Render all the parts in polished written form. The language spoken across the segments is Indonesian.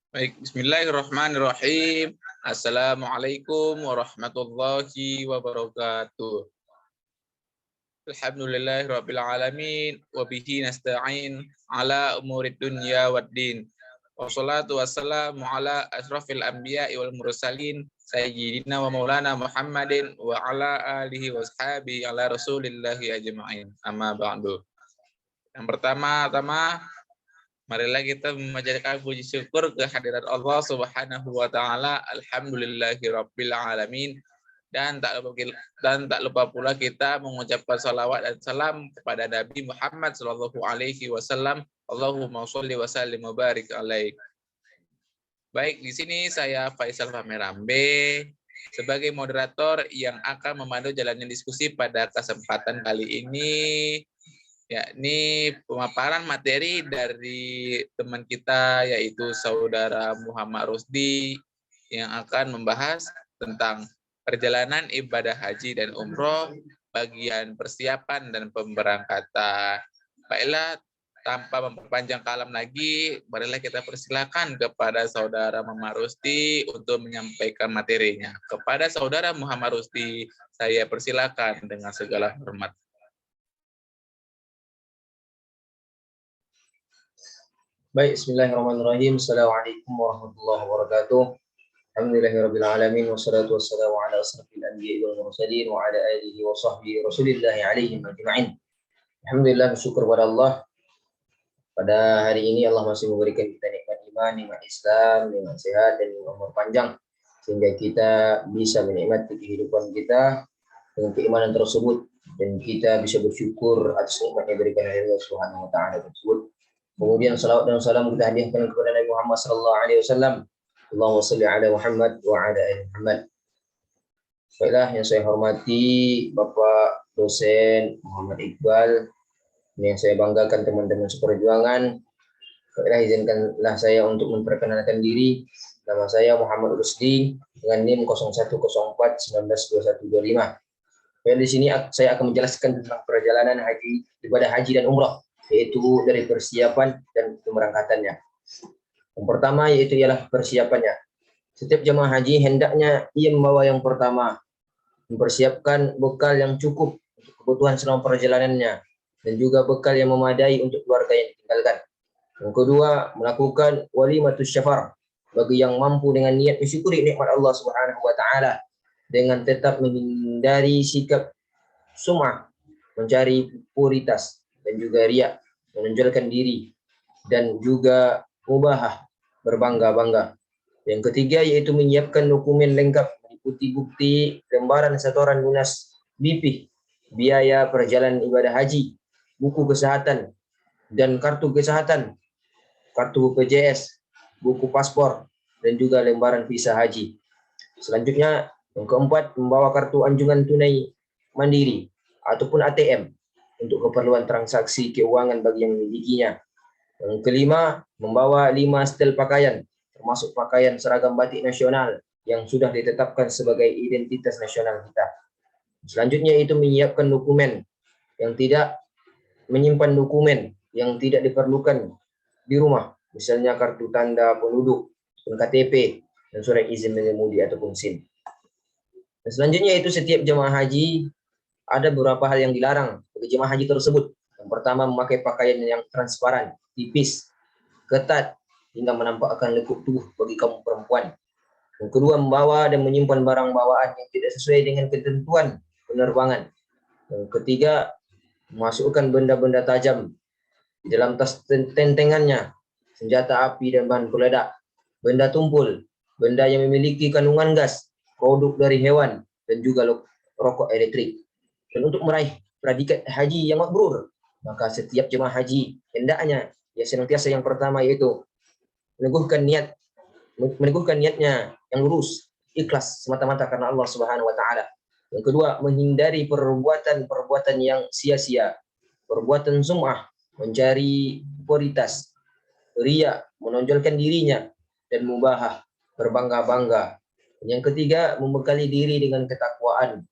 Baik, bismillahirrahmanirrahim. Assalamualaikum warahmatullahi wabarakatuh. Alhamdulillahirabbil alamin wa bihi nasta'in ala umurid dunya waddin. Wassalatu wassalamu ala asrafil anbiya'i wal mursalin sayyidina wa maulana Muhammadin wa ala alihi washabihi ala rasulillahi ajma'in. Amma ba'du. Yang pertama-tama, marilah kita memanjatkan puji syukur kehadirat Allah Subhanahu wa taala. Alhamdulillahirabbil alamin. Dan tak lupa pula kita mengucapkan salawat dan salam kepada Nabi Muhammad sallallahu alaihi wasallam. Allahumma sholli wa sallim wa barik alaih. Baik, di sini saya Faisal Famerambe sebagai moderator yang akan memandu jalannya diskusi pada kesempatan kali ini, yakni pemaparan materi dari teman kita yaitu Saudara Muhammad Rusdi yang akan membahas tentang perjalanan ibadah haji dan umroh, bagian persiapan dan pemberangkatan. Baiklah, tanpa memperpanjang kalam lagi, marilah kita persilakan kepada Saudara Muhammad Rusdi untuk menyampaikan materinya. Kepada Saudara Muhammad Rusdi, saya persilakan dengan segala hormat. Baik, bismillahirrahmanirrahim. Assalamualaikum warahmatullahi wabarakatuh. Alhamdulillahirabbil alamin wassalatu wassalamu ala asrofil anbiya'i wal mursalin wa ala alihi wa sahbihi rasulillahi alaihim ajma'in. Alhamdulillah, bersyukur kepada Allah. Pada hari ini Allah masih memberikan kita nikmat iman, nikmat Islam, nikmat sehat dan umur panjang sehingga kita bisa menikmati kehidupan kita dengan keimanan tersebut dan kita bisa bersyukur atas nikmat yang diberikan oleh Allah Subhanahu wa taala tersebut. Kemudian salawat dan salam kita hadiahkan kepada Nabi Muhammad sallallahu alaihi wasallam. Allahumma shalli ala Muhammad wa ala ali Muhammad. Baiklah, yang saya hormati Bapak dosen Muhammad Iqbal, yang saya banggakan teman-teman seperjuangan. Baiklah, izinkanlah saya untuk memperkenalkan diri. Nama saya Muhammad Rusdi dengan NIM 0104192125. Dan di sini saya akan menjelaskan tentang perjalanan haji, ibadah haji dan umrah, yaitu dari persiapan dan pemberangkatannya. Yang pertama yaitu ialah persiapannya. Setiap jemaah haji hendaknya ia membawa yang pertama, mempersiapkan bekal yang cukup untuk kebutuhan selama perjalanannya dan juga bekal yang memadai untuk keluarga yang ditinggalkan. Yang kedua, melakukan walimatus syafar bagi yang mampu dengan niat mensyukuri nikmat Allah Subhanahu wa taala dengan tetap menghindari sikap sum'ah, mencari puritas dan juga riya, menonjolkan diri, dan juga mubahah, berbangga-bangga. Yang ketiga yaitu menyiapkan dokumen lengkap meliputi bukti lembaran setoran lunas BP, biaya perjalanan ibadah haji, buku kesehatan dan kartu kesehatan, kartu BPJS, buku paspor, dan juga lembaran visa haji. Selanjutnya, yang keempat, membawa kartu anjungan tunai mandiri ataupun ATM untuk keperluan transaksi keuangan bagi yang memilikinya. Yang kelima, membawa 5 setel pakaian, termasuk pakaian seragam batik nasional yang sudah ditetapkan sebagai identitas nasional kita. Selanjutnya itu menyiapkan dokumen yang tidak menyimpan dokumen yang tidak diperlukan di rumah, misalnya kartu tanda penduduk, KTP, dan surat izin mengemudi ataupun SIM. Dan selanjutnya itu setiap jemaah haji ada beberapa hal yang dilarang bagi jemaah haji tersebut. Yang pertama, memakai pakaian yang transparan, tipis, ketat, hingga menampakkan lekuk tubuh bagi kaum perempuan. Yang kedua, membawa dan menyimpan barang bawaan yang tidak sesuai dengan ketentuan penerbangan. Yang ketiga, memasukkan benda-benda tajam di dalam tas tentengannya, senjata api dan bahan peledak, benda tumpul, benda yang memiliki kandungan gas, produk dari hewan, dan juga rokok elektrik. Dan untuk meraih predikat haji yang mabrur, maka setiap jemaah haji hendaknya ya senantiasa yang pertama yaitu meneguhkan niatnya yang lurus, ikhlas semata-mata karena Allah Subhanahu wa taala. Yang kedua, menghindari perbuatan-perbuatan yang sia-sia, perbuatan sum'ah, mencari popularitas, riya, menonjolkan dirinya, dan mubahah, berbangga-bangga. Yang ketiga, membekali diri dengan ketakwaan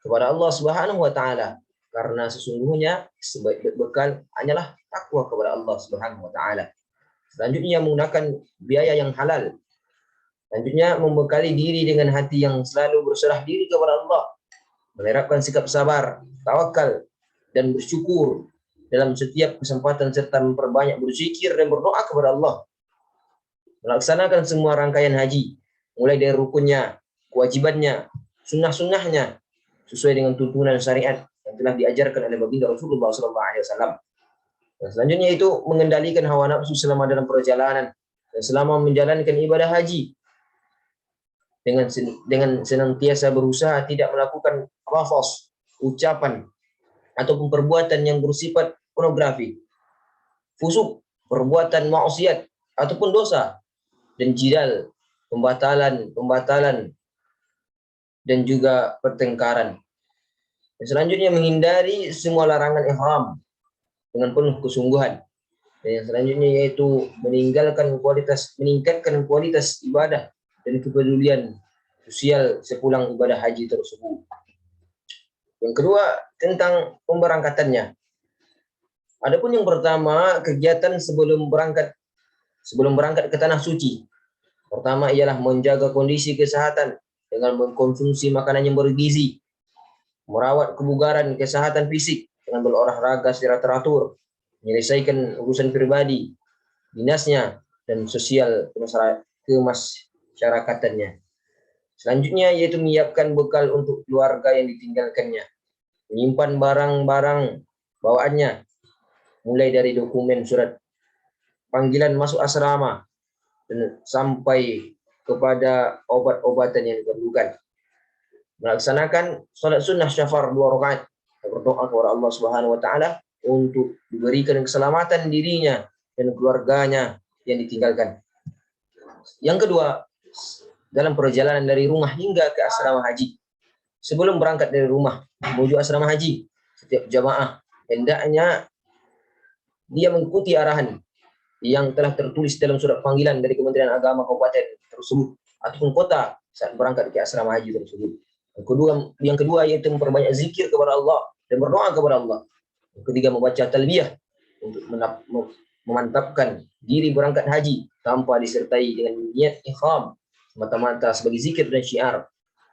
kepada Allah Subhanahu wa taala, karena sesungguhnya sebaik bekal hanyalah takwa kepada Allah Subhanahu wa taala. Selanjutnya menggunakan biaya yang halal. Selanjutnya membekali diri dengan hati yang selalu berserah diri kepada Allah, menerapkan sikap sabar, tawakal, dan bersyukur dalam setiap kesempatan serta memperbanyak berzikir dan berdoa kepada Allah. Melaksanakan semua rangkaian haji, mulai dari rukunnya, kewajibannya, sunnah-sunnahnya, sesuai dengan tuntunan syariat yang telah diajarkan oleh baginda Rasulullah SAW. Dan selanjutnya itu mengendalikan hawa nafsu selama dalam perjalanan dan selama menjalankan ibadah haji dengan senantiasa berusaha tidak melakukan lafaz, ucapan ataupun perbuatan yang bersifat pornografi, fusuk, perbuatan maksiat ataupun dosa, dan jidal, pembatalan dan juga pertengkaran. Dan selanjutnya menghindari semua larangan ihram dengan penuh kesungguhan. Dan yang selanjutnya yaitu meningkatkan kualitas ibadah dan kepedulian sosial sepulang ibadah haji tersebut. Yang kedua tentang pemberangkatannya. Adapun yang pertama, kegiatan sebelum berangkat ke tanah suci. Pertama ialah menjaga kondisi kesehatan dengan mengkonsumsi makanan yang bergizi, merawat kebugaran kesehatan fisik dengan berolahraga secara teratur, menyelesaikan urusan pribadi, dinasnya, dan sosial kemasyarakatannya. Selanjutnya yaitu menyiapkan bekal untuk keluarga yang ditinggalkannya, menyimpan barang-barang bawaannya, mulai dari dokumen surat panggilan masuk asrama dan sampai kepada obat-obatan yang diperlukan. Melaksanakan salat sunnah syafar 2 rakaat, berdoa kepada Allah Subhanahu wa taala untuk diberikan keselamatan dirinya dan keluarganya yang ditinggalkan. Yang kedua, dalam perjalanan dari rumah hingga ke asrama haji. Sebelum berangkat dari rumah menuju asrama haji, setiap jamaah hendaknya dia mengikuti arahan yang telah tertulis dalam surat panggilan dari Kementerian Agama kabupaten tersebut ataupun kota saat berangkat ke asrama haji tersebut. Yang kedua yaitu memperbanyak zikir kepada Allah dan berdoa kepada Allah. Yang ketiga membaca talbiyah untuk memantapkan diri berangkat haji tanpa disertai dengan niat ihram, semata-mata sebagai zikir dan syiar.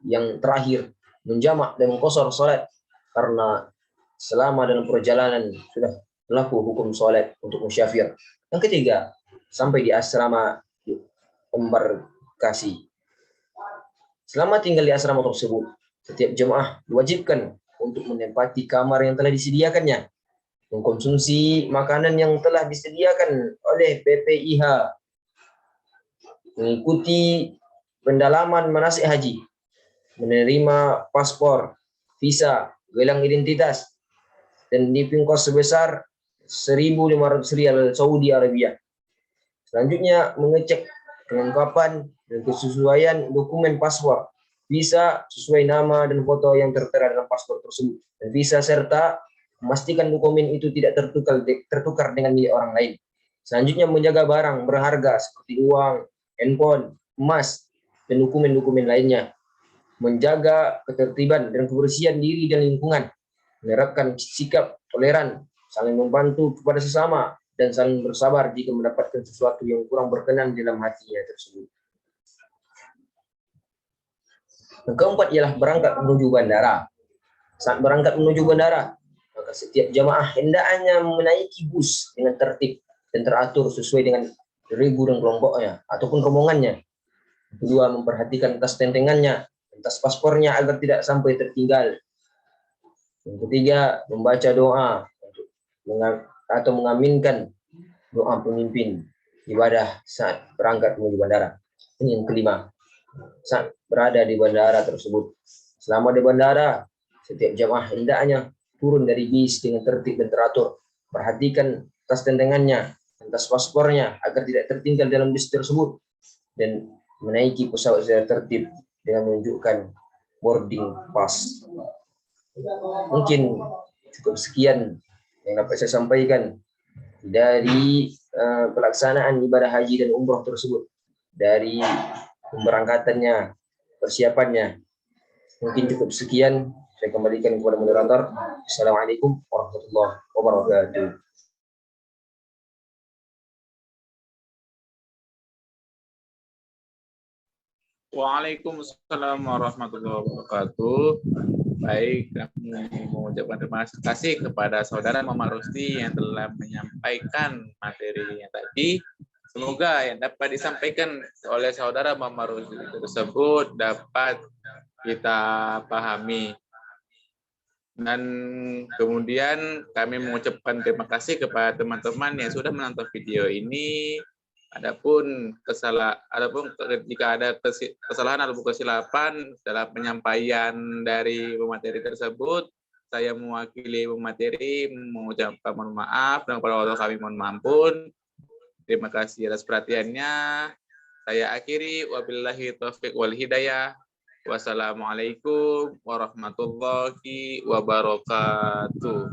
Yang terakhir menjamak dan mengqashar salat karena selama dalam perjalanan sudah berlaku hukum salat untuk musyafir. Yang ketiga, sampai di asrama embarkasi. Selama tinggal di asrama tersebut, setiap jemaah diwajibkan untuk menempati kamar yang telah disediakannya, mengkonsumsi makanan yang telah disediakan oleh PPIH, mengikuti pendalaman manasik haji, menerima paspor, visa, gelang identitas, dan diping kos sebesar 1.500 rial Saudi Arabia. Selanjutnya mengecek kelengkapan dan kesesuaian dokumen paspor, visa sesuai nama dan foto yang tertera dalam paspor tersebut, dan visa serta memastikan dokumen itu tidak tertukar dengan milik orang lain. Selanjutnya menjaga barang berharga seperti uang, handphone, emas, dan dokumen-dokumen lainnya. Menjaga ketertiban dan kebersihan diri dan lingkungan. Menerapkan sikap toleran, saling membantu kepada sesama, dan saling bersabar jika mendapatkan sesuatu yang kurang berkenan dalam hatinya tersebut. Yang keempat ialah berangkat menuju bandara. Saat berangkat menuju bandara, maka setiap jamaah hendaknya menaiki bus dengan tertib dan teratur sesuai dengan regu dan kelompoknya ataupun rombongannya. Kedua, memperhatikan tas tentengannya, tas paspornya agar tidak sampai tertinggal. Yang ketiga, membaca doa atau mengaminkan doa pemimpin ibadah saat berangkat menuju bandara. Ini yang kelima, saat berada di bandara tersebut. Selama di bandara, setiap jamaah hendaknya turun dari bis dengan tertib dan teratur. Perhatikan tas tentengannya dan tas paspornya agar tidak tertinggal dalam bis tersebut, dan menaiki pesawat secara tertib dengan menunjukkan boarding pass. Mungkin cukup sekian yang dapat saya sampaikan dari pelaksanaan ibadah haji dan umroh tersebut, dari pemberangkatannya, persiapannya. Mungkin cukup sekian, saya kembalikan kepada moderator. Assalamualaikum warahmatullahi wabarakatuh. Waalaikumsalam warahmatullahi wabarakatuh. Baik, kami mengucapkan terima kasih kepada saudara Muhammad Rusdi yang telah menyampaikan materinya tadi. Semoga yang dapat disampaikan oleh saudara Muhammad Rusdi tersebut dapat kita pahami. Dan kemudian kami mengucapkan terima kasih kepada teman-teman yang sudah menonton video ini. Adapun jika ada kesalahan atau kesilapan dalam penyampaian dari pemateri tersebut, saya mewakili pemateri mengucapkan mohon maaf dan kepada Allah kami mohon ampun. Terima kasih atas perhatiannya. Saya akhiri, wabillahi taufiq wal hidayah. Wassalamualaikum warahmatullahi wabarakatuh.